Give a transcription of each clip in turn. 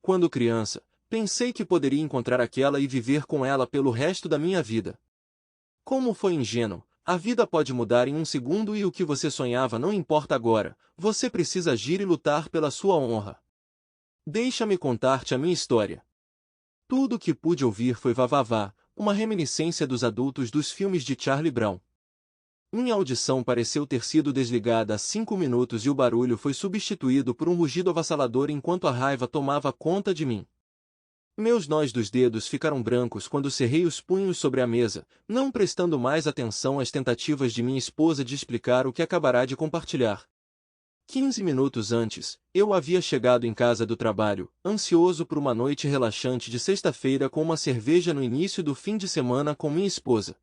Quando criança, pensei que poderia encontrar aquela e viver com ela pelo resto da minha vida. Como foi ingênuo! A vida pode mudar em um segundo e o que você sonhava não importa agora, você precisa agir e lutar pela sua honra. Deixa-me contar-te a minha história. Tudo o que pude ouvir foi vavavá, uma reminiscência dos adultos dos filmes de Charlie Brown. Minha audição pareceu ter sido desligada há 5 minutos e o barulho foi substituído por um rugido avassalador enquanto a raiva tomava conta de mim. Meus nós dos dedos ficaram brancos quando cerrei os punhos sobre a mesa, não prestando mais atenção às tentativas de minha esposa de explicar o que acabará de compartilhar. 15 minutos antes, eu havia chegado em casa do trabalho, ansioso por uma noite relaxante de sexta-feira com uma cerveja no início do fim de semana com minha esposa.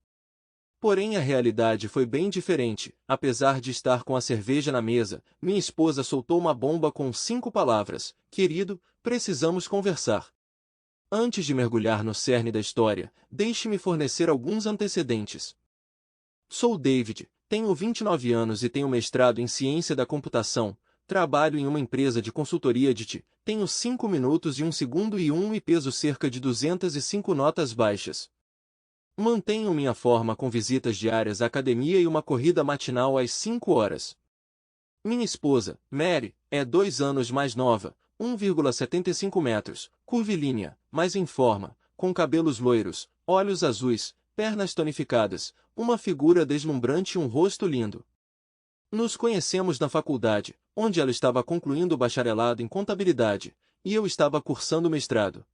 Porém a realidade foi bem diferente. Apesar de estar com a cerveja na mesa, minha esposa soltou uma bomba com 5 palavras: querido, precisamos conversar. Antes de mergulhar no cerne da história, deixe-me fornecer alguns antecedentes. Sou David, tenho 29 anos e tenho mestrado em ciência da computação, trabalho em uma empresa de consultoria de TI, tenho 5 minutos e 1 segundo e peso cerca de 205 notas baixas. Mantenho minha forma com visitas diárias à academia e uma corrida matinal às 5 horas. Minha esposa, Mary, é 2 anos mais nova, 1,75 metros, curvilínea, mas em forma, com cabelos loiros, olhos azuis, pernas tonificadas, uma figura deslumbrante e um rosto lindo. Nos conhecemos na faculdade, onde ela estava concluindo o bacharelado em contabilidade, e eu estava cursando o mestrado.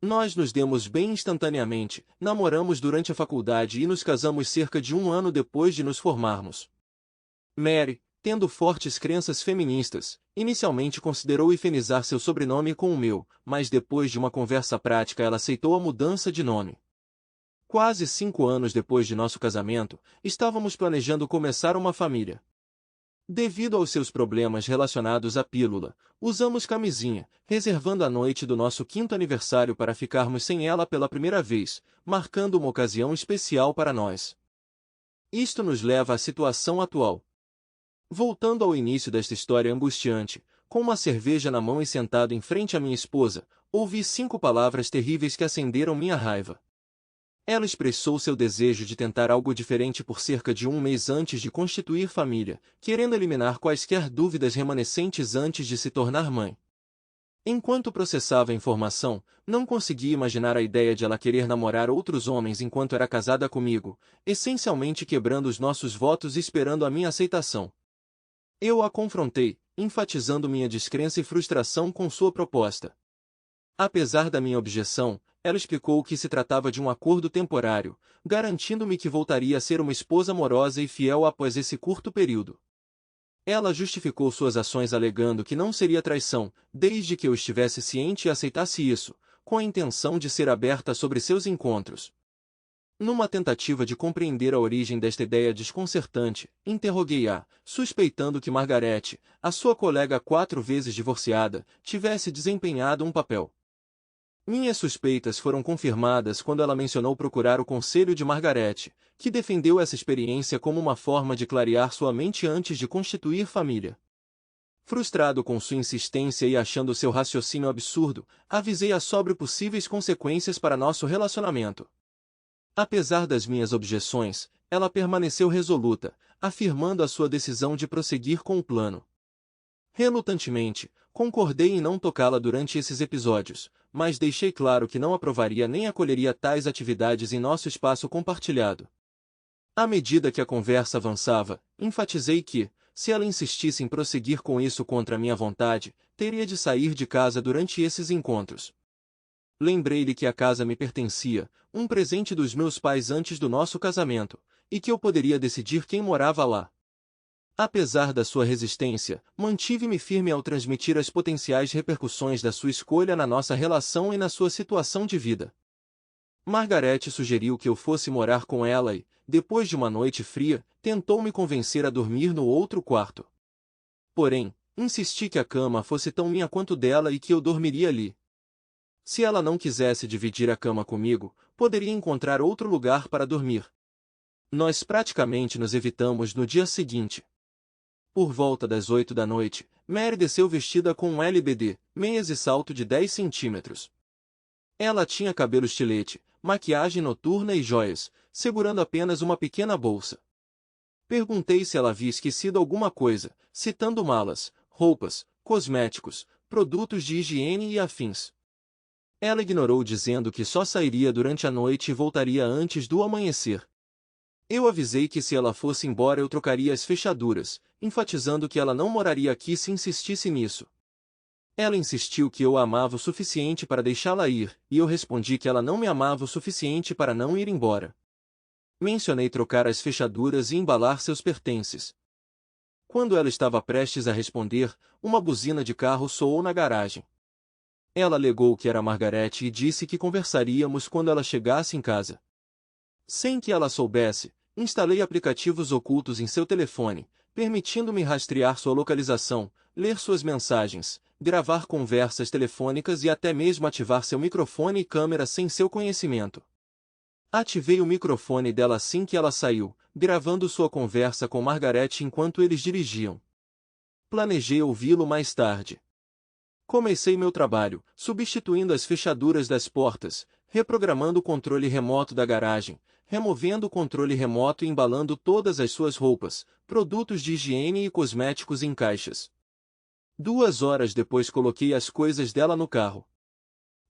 Nós nos demos bem instantaneamente, namoramos durante a faculdade e nos casamos cerca de 1 ano depois de nos formarmos. Mary, tendo fortes crenças feministas, inicialmente considerou hifenizar seu sobrenome com o meu, mas depois de uma conversa prática ela aceitou a mudança de nome. Quase 5 anos depois de nosso casamento, estávamos planejando começar uma família. Devido aos seus problemas relacionados à pílula, usamos camisinha, reservando a noite do nosso 5º aniversário para ficarmos sem ela pela primeira vez, marcando uma ocasião especial para nós. Isto nos leva à situação atual. Voltando ao início desta história angustiante, com uma cerveja na mão e sentado em frente à minha esposa, ouvi 5 palavras terríveis que acenderam minha raiva. Ela expressou seu desejo de tentar algo diferente por cerca de 1 mês antes de constituir família, querendo eliminar quaisquer dúvidas remanescentes antes de se tornar mãe. Enquanto processava a informação, não conseguia imaginar a ideia de ela querer namorar outros homens enquanto era casada comigo, essencialmente quebrando os nossos votos e esperando a minha aceitação. Eu a confrontei, enfatizando minha descrença e frustração com sua proposta. Apesar da minha objeção, ela explicou que se tratava de um acordo temporário, garantindo-me que voltaria a ser uma esposa amorosa e fiel após esse curto período. Ela justificou suas ações alegando que não seria traição, desde que eu estivesse ciente e aceitasse isso, com a intenção de ser aberta sobre seus encontros. Numa tentativa de compreender a origem desta ideia desconcertante, interroguei-a, suspeitando que Margarete, a sua colega 4 vezes divorciada, tivesse desempenhado um papel. Minhas suspeitas foram confirmadas quando ela mencionou procurar o conselho de Margarete, que defendeu essa experiência como uma forma de clarear sua mente antes de constituir família. Frustrado com sua insistência e achando seu raciocínio absurdo, avisei-a sobre possíveis consequências para nosso relacionamento. Apesar das minhas objeções, ela permaneceu resoluta, afirmando a sua decisão de prosseguir com o plano. Relutantemente, concordei em não tocá-la durante esses episódios, mas deixei claro que não aprovaria nem acolheria tais atividades em nosso espaço compartilhado. À medida que a conversa avançava, enfatizei que, se ela insistisse em prosseguir com isso contra minha vontade, teria de sair de casa durante esses encontros. Lembrei-lhe que a casa me pertencia, um presente dos meus pais antes do nosso casamento, e que eu poderia decidir quem morava lá. Apesar da sua resistência, mantive-me firme ao transmitir as potenciais repercussões da sua escolha na nossa relação e na sua situação de vida. Margarete sugeriu que eu fosse morar com ela e, depois de uma noite fria, tentou me convencer a dormir no outro quarto. Porém, insisti que a cama fosse tão minha quanto dela e que eu dormiria ali. Se ela não quisesse dividir a cama comigo, poderia encontrar outro lugar para dormir. Nós praticamente nos evitamos no dia seguinte. Por volta das 8 da noite, Mary desceu vestida com um LBD, meias e salto de 10 centímetros. Ela tinha cabelo estilete, maquiagem noturna e joias, segurando apenas uma pequena bolsa. Perguntei se ela havia esquecido alguma coisa, citando malas, roupas, cosméticos, produtos de higiene e afins. Ela ignorou dizendo que só sairia durante a noite e voltaria antes do amanhecer. Eu avisei que se ela fosse embora eu trocaria as fechaduras, enfatizando que ela não moraria aqui se insistisse nisso. Ela insistiu que eu a amava o suficiente para deixá-la ir, e eu respondi que ela não me amava o suficiente para não ir embora. Mencionei trocar as fechaduras e embalar seus pertences. Quando ela estava prestes a responder, uma buzina de carro soou na garagem. Ela alegou que era Margaret e disse que conversaríamos quando ela chegasse em casa. Sem que ela soubesse, instalei aplicativos ocultos em seu telefone, permitindo-me rastrear sua localização, ler suas mensagens, gravar conversas telefônicas e até mesmo ativar seu microfone e câmera sem seu conhecimento. Ativei o microfone dela assim que ela saiu, gravando sua conversa com Margaret enquanto eles dirigiam. Planejei ouvi-lo mais tarde. Comecei meu trabalho, substituindo as fechaduras das portas, reprogramando o controle remoto da garagem, removendo o controle remoto e embalando todas as suas roupas, produtos de higiene e cosméticos em caixas. 2 horas depois coloquei as coisas dela no carro.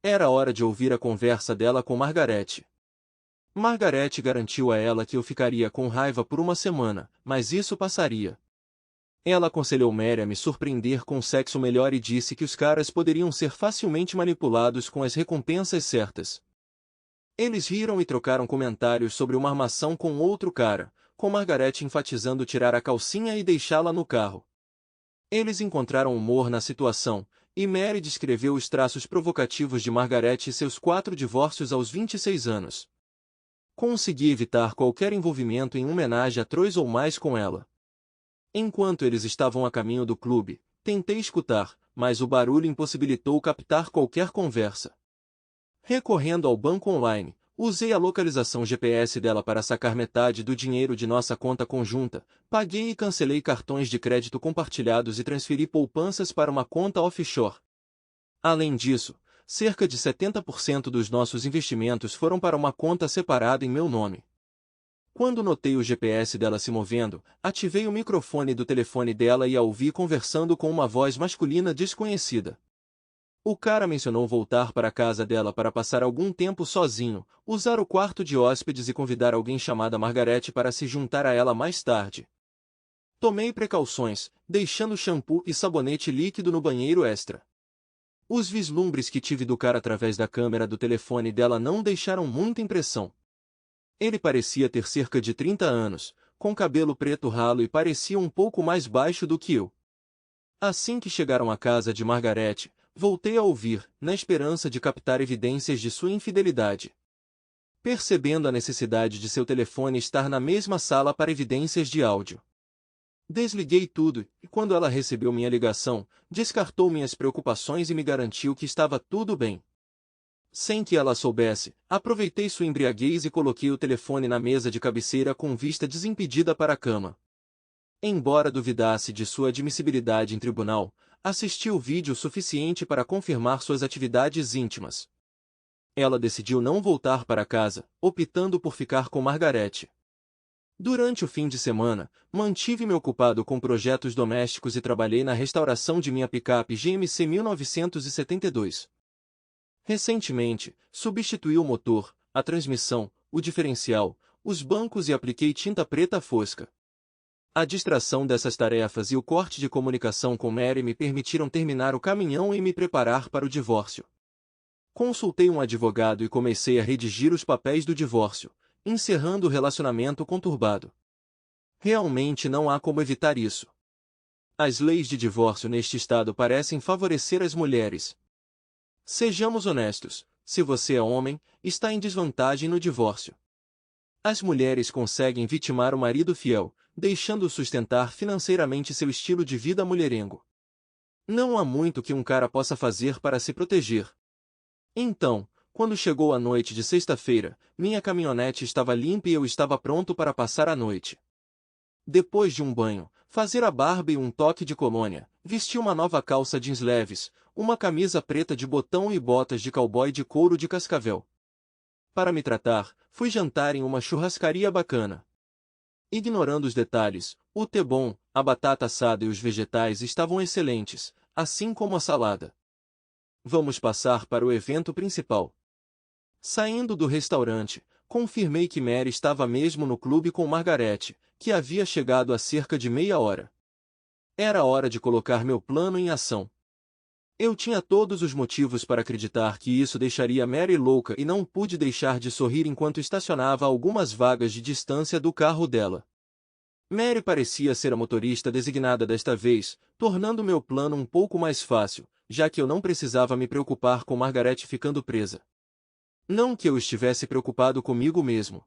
Era hora de ouvir a conversa dela com Margaret. Margaret garantiu a ela que eu ficaria com raiva por uma semana, mas isso passaria. Ela aconselhou Mary a me surpreender com sexo melhor e disse que os caras poderiam ser facilmente manipulados com as recompensas certas. Eles riram e trocaram comentários sobre uma armação com outro cara, com Margaret enfatizando tirar a calcinha e deixá-la no carro. Eles encontraram humor na situação, e Mary descreveu os traços provocativos de Margaret e seus 4 divórcios aos 26 anos. Consegui evitar qualquer envolvimento em homenagem a 3 ou mais com ela. Enquanto eles estavam a caminho do clube, tentei escutar, mas o barulho impossibilitou captar qualquer conversa. Recorrendo ao banco online, usei a localização GPS dela para sacar metade do dinheiro de nossa conta conjunta, paguei e cancelei cartões de crédito compartilhados e transferi poupanças para uma conta offshore. Além disso, cerca de 70% dos nossos investimentos foram para uma conta separada em meu nome. Quando notei o GPS dela se movendo, ativei o microfone do telefone dela e a ouvi conversando com uma voz masculina desconhecida. O cara mencionou voltar para a casa dela para passar algum tempo sozinho, usar o quarto de hóspedes e convidar alguém chamada Margaret para se juntar a ela mais tarde. Tomei precauções, deixando shampoo e sabonete líquido no banheiro extra. Os vislumbres que tive do cara através da câmera do telefone dela não deixaram muita impressão. Ele parecia ter cerca de 30 anos, com cabelo preto ralo e parecia um pouco mais baixo do que eu. Assim que chegaram à casa de Margaret, voltei a ouvir, na esperança de captar evidências de sua infidelidade. Percebendo a necessidade de seu telefone estar na mesma sala para evidências de áudio. Desliguei tudo, e quando ela recebeu minha ligação, descartou minhas preocupações e me garantiu que estava tudo bem. Sem que ela soubesse, aproveitei sua embriaguez e coloquei o telefone na mesa de cabeceira com vista desimpedida para a cama. Embora duvidasse de sua admissibilidade em tribunal, assisti o vídeo o suficiente para confirmar suas atividades íntimas. Ela decidiu não voltar para casa, optando por ficar com Margaret. Durante o fim de semana, mantive-me ocupado com projetos domésticos e trabalhei na restauração de minha picape GMC 1972. Recentemente, substituí o motor, a transmissão, o diferencial, os bancos e apliquei tinta preta fosca. A distração dessas tarefas e o corte de comunicação com Mary me permitiram terminar o caminhão e me preparar para o divórcio. Consultei um advogado e comecei a redigir os papéis do divórcio, encerrando o relacionamento conturbado. Realmente não há como evitar isso. As leis de divórcio neste estado parecem favorecer as mulheres. Sejamos honestos, se você é homem, está em desvantagem no divórcio. As mulheres conseguem vitimar o marido fiel, deixando-o sustentar financeiramente seu estilo de vida mulherengo. Não há muito que um cara possa fazer para se proteger. Então, quando chegou a noite de sexta-feira, minha caminhonete estava limpa e eu estava pronto para passar a noite. Depois de um banho, fazer a barba e um toque de colônia, vesti uma nova calça jeans leves, uma camisa preta de botão e botas de cowboy de couro de cascavel. Para me tratar, fui jantar em uma churrascaria bacana. Ignorando os detalhes, o T-bone, a batata assada e os vegetais estavam excelentes, assim como a salada. Vamos passar para o evento principal. Saindo do restaurante, confirmei que Mary estava mesmo no clube com Margarete, que havia chegado há cerca de meia hora. Era hora de colocar meu plano em ação. Eu tinha todos os motivos para acreditar que isso deixaria Mary louca e não pude deixar de sorrir enquanto estacionava a algumas vagas de distância do carro dela. Mary parecia ser a motorista designada desta vez, tornando meu plano um pouco mais fácil, já que eu não precisava me preocupar com Margaret ficando presa. Não que eu estivesse preocupado comigo mesmo.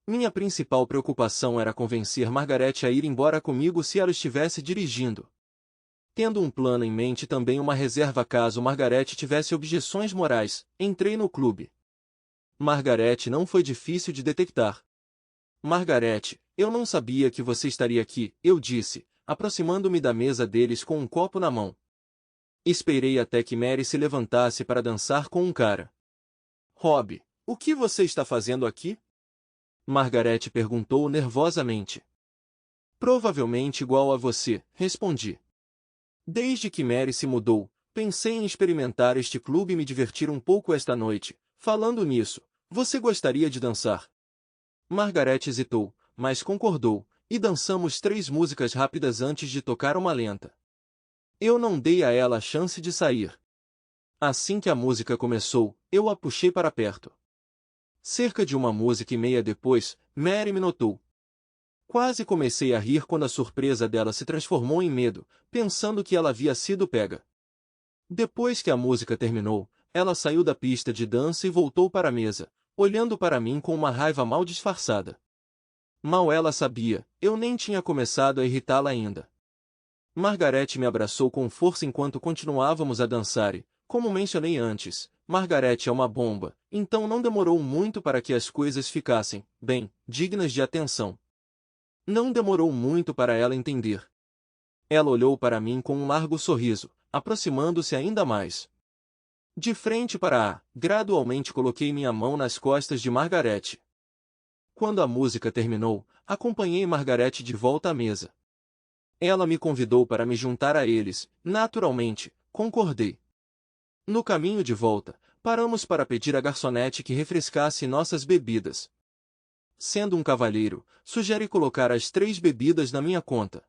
Minha principal preocupação era convencer Margaret a ir embora comigo se ela estivesse dirigindo. Tendo um plano em mente e também uma reserva caso Margaret tivesse objeções morais, entrei no clube. Margaret não foi difícil de detectar. Margaret, eu não sabia que você estaria aqui, eu disse, aproximando-me da mesa deles com um copo na mão. Esperei até que Mary se levantasse para dançar com um cara. Rob, o que você está fazendo aqui? Margaret perguntou nervosamente. Provavelmente igual a você, respondi. Desde que Mary se mudou, pensei em experimentar este clube e me divertir um pouco esta noite. Falando nisso, você gostaria de dançar? Margaret hesitou, mas concordou, e dançamos 3 músicas rápidas antes de tocar uma lenta. Eu não dei a ela a chance de sair. Assim que a música começou, eu a puxei para perto. Cerca de uma música e meia depois, Mary me notou. Quase comecei a rir quando a surpresa dela se transformou em medo, pensando que ela havia sido pega. Depois que a música terminou, ela saiu da pista de dança e voltou para a mesa, olhando para mim com uma raiva mal disfarçada. Mal ela sabia, eu nem tinha começado a irritá-la ainda. Margaret me abraçou com força enquanto continuávamos a dançar e, como mencionei antes, Margaret é uma bomba, então não demorou muito para que as coisas ficassem, bem, dignas de atenção. Não demorou muito para ela entender. Ela olhou para mim com um largo sorriso, aproximando-se ainda mais. De frente para gradualmente coloquei minha mão nas costas de Margaret. Quando a música terminou, acompanhei Margaret de volta à mesa. Ela me convidou para me juntar a eles, naturalmente, concordei. No caminho de volta, paramos para pedir à garçonete que refrescasse nossas bebidas. Sendo um cavalheiro, sugere colocar as 3 bebidas na minha conta.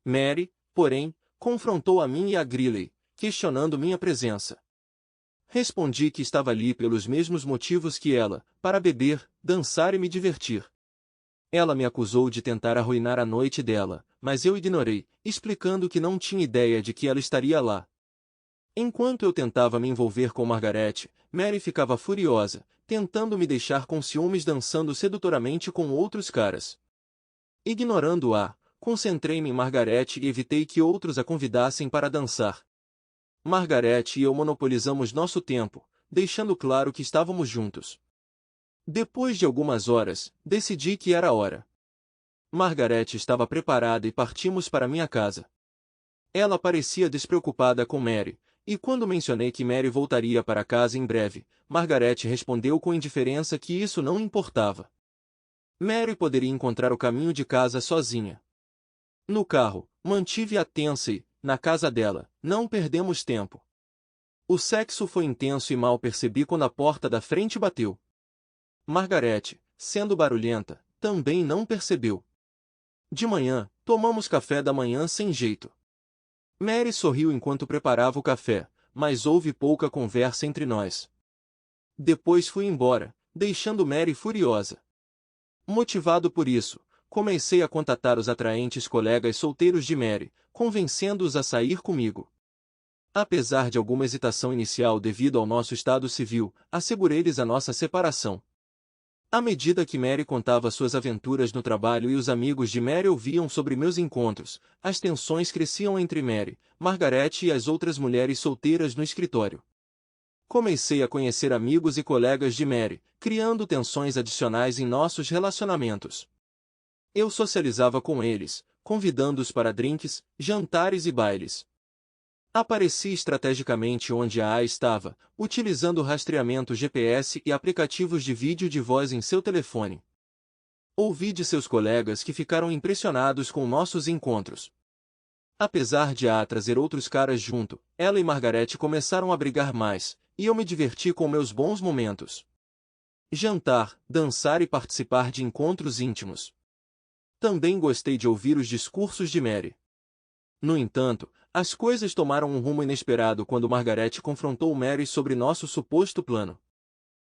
Mary, porém, confrontou a mim e a Griley, questionando minha presença. Respondi que estava ali pelos mesmos motivos que ela, para beber, dançar e me divertir. Ela me acusou de tentar arruinar a noite dela, mas eu ignorei, explicando que não tinha ideia de que ela estaria lá. Enquanto eu tentava me envolver com Margaret, Mary ficava furiosa, tentando me deixar com ciúmes dançando sedutoramente com outros caras. Ignorando-a, concentrei-me em Margaret e evitei que outros a convidassem para dançar. Margaret e eu monopolizamos nosso tempo, deixando claro que estávamos juntos. Depois de algumas horas, decidi que era hora. Margaret estava preparada e partimos para minha casa. Ela parecia despreocupada com Mary, e quando mencionei que Mary voltaria para casa em breve, Margaret respondeu com indiferença que isso não importava. Mary poderia encontrar o caminho de casa sozinha. No carro, mantive-a tensa e, na casa dela, não perdemos tempo. O sexo foi intenso e mal percebi quando a porta da frente bateu. Margaret, sendo barulhenta, também não percebeu. De manhã, tomamos café da manhã sem jeito. Mary sorriu enquanto preparava o café, mas houve pouca conversa entre nós. Depois fui embora, deixando Mary furiosa. Motivado por isso, comecei a contatar os atraentes colegas solteiros de Mary, convencendo-os a sair comigo. Apesar de alguma hesitação inicial devido ao nosso estado civil, assegurei-lhes a nossa separação. À medida que Mary contava suas aventuras no trabalho e os amigos de Mary ouviam sobre meus encontros, as tensões cresciam entre Mary, Margaret e as outras mulheres solteiras no escritório. Comecei a conhecer amigos e colegas de Mary, criando tensões adicionais em nossos relacionamentos. Eu socializava com eles, convidando-os para drinks, jantares e bailes. Apareci estrategicamente onde a estava, utilizando rastreamento GPS e aplicativos de vídeo de voz em seu telefone. Ouvi de seus colegas que ficaram impressionados com nossos encontros. Apesar de a trazer outros caras junto, ela e Margarete começaram a brigar mais, e eu me diverti com meus bons momentos. Jantar, dançar e participar de encontros íntimos. Também gostei de ouvir os discursos de Mary. No entanto, as coisas tomaram um rumo inesperado quando Margarete confrontou Mary sobre nosso suposto plano.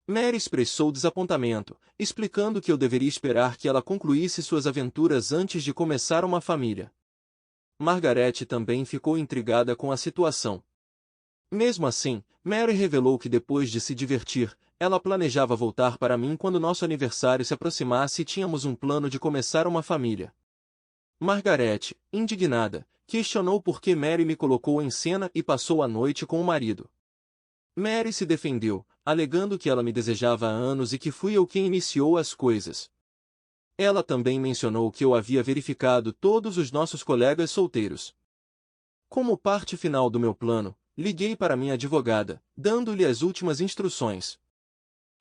Mary expressou desapontamento, explicando que eu deveria esperar que ela concluísse suas aventuras antes de começar uma família. Margarete também ficou intrigada com a situação. Mesmo assim, Mary revelou que depois de se divertir, ela planejava voltar para mim quando nosso aniversário se aproximasse e tínhamos um plano de começar uma família. Margarete, indignada, questionou por que Mary me colocou em cena e passou a noite com o marido. Mary se defendeu, alegando que ela me desejava há anos e que fui eu quem iniciou as coisas. Ela também mencionou que eu havia verificado todos os nossos colegas solteiros. Como parte final do meu plano, liguei para minha advogada, dando-lhe as últimas instruções.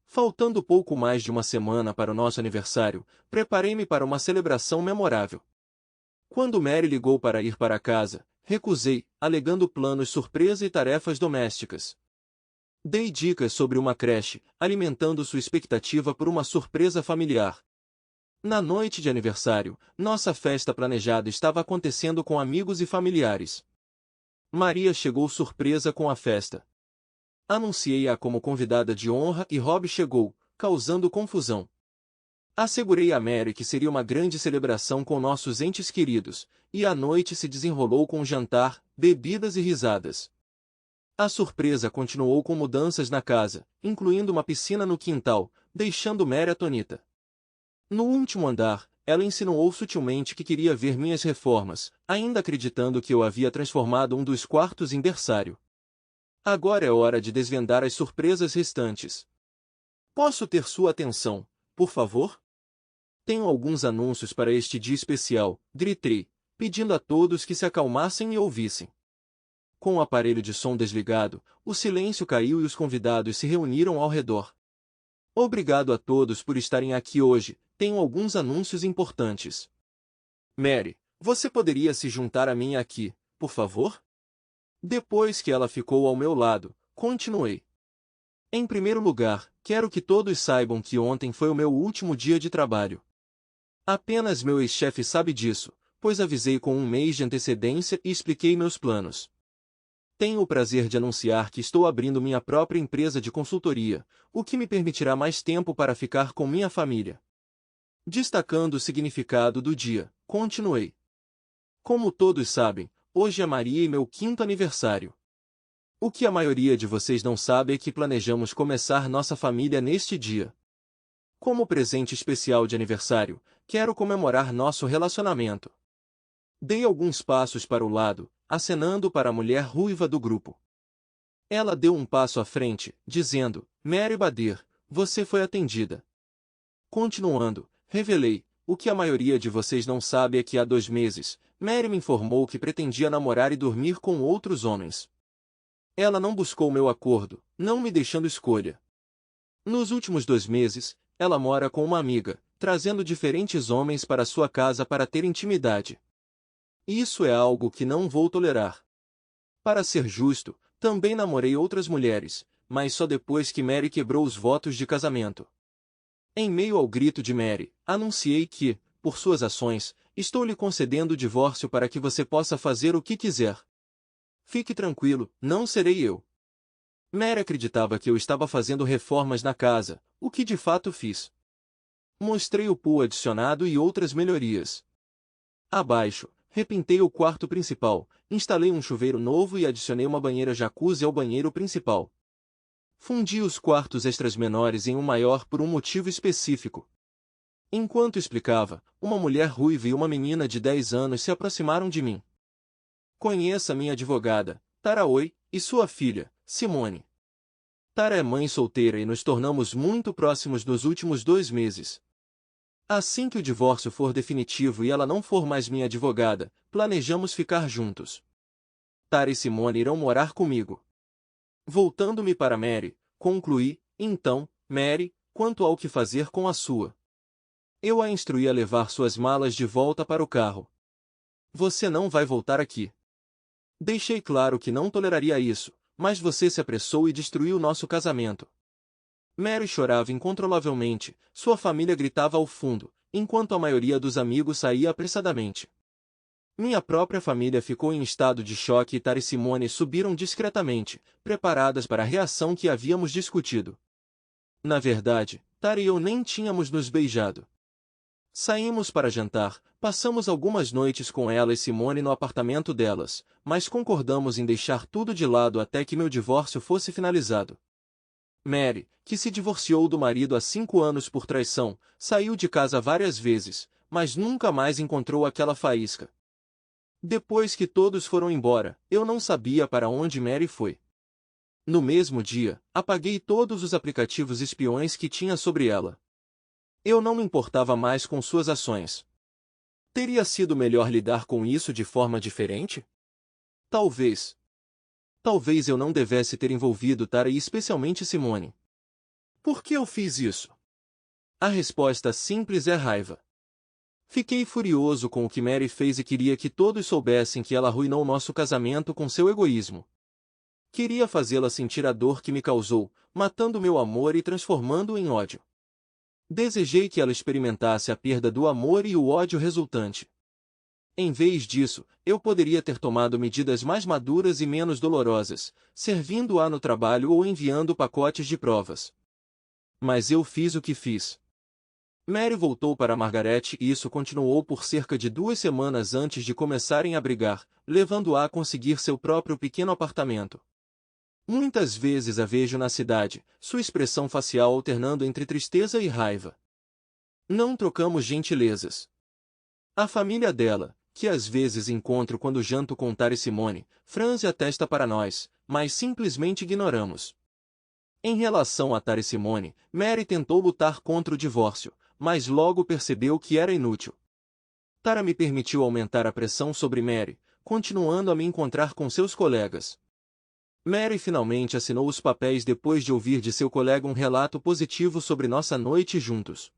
Faltando pouco mais de uma semana para o nosso aniversário, preparei-me para uma celebração memorável. Quando Mary ligou para ir para casa, recusei, alegando planos surpresa e tarefas domésticas. Dei dicas sobre uma creche, alimentando sua expectativa por uma surpresa familiar. Na noite de aniversário, nossa festa planejada estava acontecendo com amigos e familiares. Maria chegou surpresa com a festa. Anunciei-a como convidada de honra e Rob chegou, causando confusão. Assegurei a Mary que seria uma grande celebração com nossos entes queridos, e a noite se desenrolou com jantar, bebidas e risadas. A surpresa continuou com mudanças na casa, incluindo uma piscina no quintal, deixando Mary atônita. No último andar, ela insinuou sutilmente que queria ver minhas reformas, ainda acreditando que eu havia transformado um dos quartos em berçário. Agora é hora de desvendar as surpresas restantes. Posso ter sua atenção, por favor? Tenho alguns anúncios para este dia especial, gritei, pedindo a todos que se acalmassem e ouvissem. Com o aparelho de som desligado, o silêncio caiu e os convidados se reuniram ao redor. Obrigado a todos por estarem aqui hoje, tenho alguns anúncios importantes. Mary, você poderia se juntar a mim aqui, por favor? Depois que ela ficou ao meu lado, continuei. Em primeiro lugar, quero que todos saibam que ontem foi o meu último dia de trabalho. Apenas meu ex-chefe sabe disso, pois avisei com um mês de antecedência e expliquei meus planos. Tenho o prazer de anunciar que estou abrindo minha própria empresa de consultoria, o que me permitirá mais tempo para ficar com minha família. Destacando o significado do dia, continuei. Como todos sabem, hoje é Maria e meu 5º aniversário. O que a maioria de vocês não sabe é que planejamos começar nossa família neste dia. Como presente especial de aniversário, quero comemorar nosso relacionamento. Dei alguns passos para o lado, acenando para a mulher ruiva do grupo. Ela deu um passo à frente, dizendo, Mary Bader, você foi atendida. Continuando, revelei, o que a maioria de vocês não sabe é que há 2 meses, Mary me informou que pretendia namorar e dormir com outros homens. Ela não buscou meu acordo, não me deixando escolha. Nos últimos 2 meses, ela mora com uma amiga, trazendo diferentes homens para sua casa para ter intimidade. Isso é algo que não vou tolerar. Para ser justo, também namorei outras mulheres, mas só depois que Mary quebrou os votos de casamento. Em meio ao grito de Mary, anunciei que, por suas ações, estou lhe concedendo o divórcio para que você possa fazer o que quiser. Fique tranquilo, não serei eu. Mary acreditava que eu estava fazendo reformas na casa, o que de fato fiz. Mostrei o pool adicionado e outras melhorias. Abaixo, repintei o quarto principal, instalei um chuveiro novo e adicionei uma banheira jacuzzi ao banheiro principal. Fundi os quartos extras menores em um maior por um motivo específico. Enquanto explicava, uma mulher ruiva e uma menina de 10 anos se aproximaram de mim. Conheça minha advogada, Tara Oi, e sua filha, Simone. Tara é mãe solteira e nos tornamos muito próximos nos últimos 2 meses. Assim que o divórcio for definitivo e ela não for mais minha advogada, planejamos ficar juntos. Tara e Simone irão morar comigo. Voltando-me para Mary, concluí, então, Mary, quanto ao que fazer com a sua. Eu a instruí a levar suas malas de volta para o carro. Você não vai voltar aqui. Deixei claro que não toleraria isso, mas você se apressou e destruiu nosso casamento. Mary chorava incontrolavelmente, sua família gritava ao fundo, enquanto a maioria dos amigos saía apressadamente. Minha própria família ficou em estado de choque e Tara e Simone subiram discretamente, preparadas para a reação que havíamos discutido. Na verdade, Tara e eu nem tínhamos nos beijado. Saímos para jantar, passamos algumas noites com ela e Simone no apartamento delas, mas concordamos em deixar tudo de lado até que meu divórcio fosse finalizado. Mary, que se divorciou do marido há 5 anos por traição, saiu de casa várias vezes, mas nunca mais encontrou aquela faísca. Depois que todos foram embora, eu não sabia para onde Mary foi. No mesmo dia, apaguei todos os aplicativos espiões que tinha sobre ela. Eu não me importava mais com suas ações. Teria sido melhor lidar com isso de forma diferente? Talvez. Talvez eu não devesse ter envolvido Tara e especialmente Simone. Por que eu fiz isso? A resposta simples é raiva. Fiquei furioso com o que Mary fez e queria que todos soubessem que ela arruinou nosso casamento com seu egoísmo. Queria fazê-la sentir a dor que me causou, matando meu amor e transformando-o em ódio. Desejei que ela experimentasse a perda do amor e o ódio resultante. Em vez disso, eu poderia ter tomado medidas mais maduras e menos dolorosas, servindo-a no trabalho ou enviando pacotes de provas. Mas eu fiz o que fiz. Mary voltou para Margaret e isso continuou por cerca de 2 semanas antes de começarem a brigar, levando-a a conseguir seu próprio pequeno apartamento. Muitas vezes a vejo na cidade, sua expressão facial alternando entre tristeza e raiva. Não trocamos gentilezas. A família dela, que às vezes encontro quando janto com Tara e Simone, franze a testa para nós, mas simplesmente ignoramos. Em relação a Tara e Simone, Mary tentou lutar contra o divórcio, mas logo percebeu que era inútil. Tara me permitiu aumentar a pressão sobre Mary, continuando a me encontrar com seus colegas. Mary finalmente assinou os papéis depois de ouvir de seu colega um relato positivo sobre nossa noite juntos.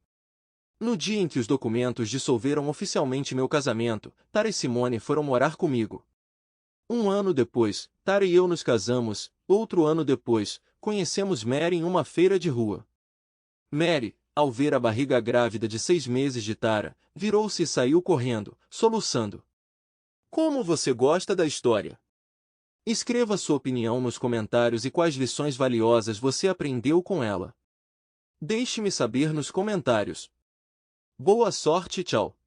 No dia em que os documentos dissolveram oficialmente meu casamento, Tara e Simone foram morar comigo. 1 ano depois, Tara e eu nos casamos. Outro ano depois, conhecemos Mary em uma feira de rua. Mary, ao ver a barriga grávida de 6 meses de Tara, virou-se e saiu correndo, soluçando. Como você gosta da história? Escreva sua opinião nos comentários e quais lições valiosas você aprendeu com ela. Deixe-me saber nos comentários. Boa sorte e tchau!